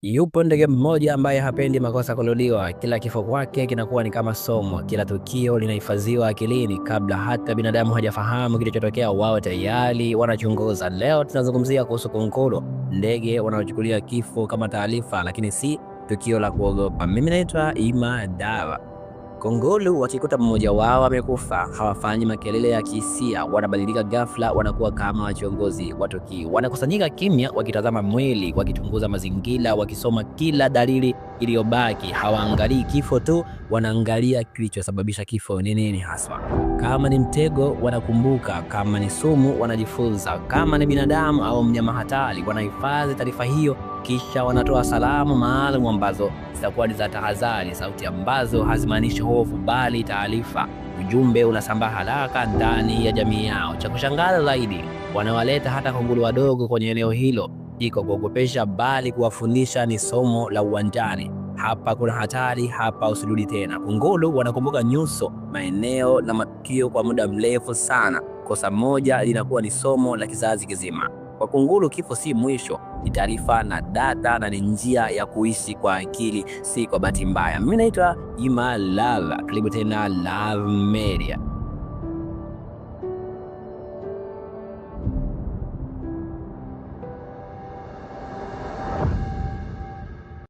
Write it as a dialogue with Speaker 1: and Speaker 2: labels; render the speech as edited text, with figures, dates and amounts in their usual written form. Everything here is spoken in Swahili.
Speaker 1: Yupo ndege mmoja ambaye hapendi makosa kurudiwa. Kila kifo kwake kinakuwa ni kama somo. Kila tukio linahifadhiwa akilini kabla hata binadamu hajafahamu kilichotokea. Wao tayari wanachunguza. Leo tunazungumzia kuhusu kunguru, ndege wanaochukulia kifo kama taarifa, lakini si tukio la kuogopa. Mimi naitwa Ima Dawa. Kunguru wakikuta mmoja wao amekufa, hawafanyi makelele ya kihisia, wanabadilika ghafla, wanakuwa kama wachunguzi wa tukio. Wanakusanyika kimya, wakitazama mwili, wakichunguza mazingira, wakisoma kila dalili iliyobaki. Hawaangalii kifo tu, wanaangalia kilichosababisha kifo ni nini haswa. Kama ni mtego, wanakumbuka; kama ni sumu, wanajifunza; kama ni binadamu au mnyama hatari, wanahifadhi taarifa hiyo, kisha wanatoa salamu maalum ambazo zitakuwa ni za tahadhari, sauti ambazo hazimaanishi hofu bali taarifa. Ujumbe unasambaa haraka ndani ya jamii yao. Cha kushangaza zaidi, wanawaleta hata kunguru wadogo kwenye eneo hilo, iko kuogopesha bali kuwafundisha. Ni somo la uwanjani. Hapa kuna hatari, hapa usirudi tena. Kunguru wanakumbuka nyuso, maeneo na matukio kwa muda mrefu sana. Kosa moja linakuwa ni somo la kizazi kizima. Kwa kunguru, kifo si mwisho, ni taarifa na data, na ni njia ya kuishi kwa akili, si kwa bahati mbaya. Mimi naitwa Ima Lava, karibu tena Love Media.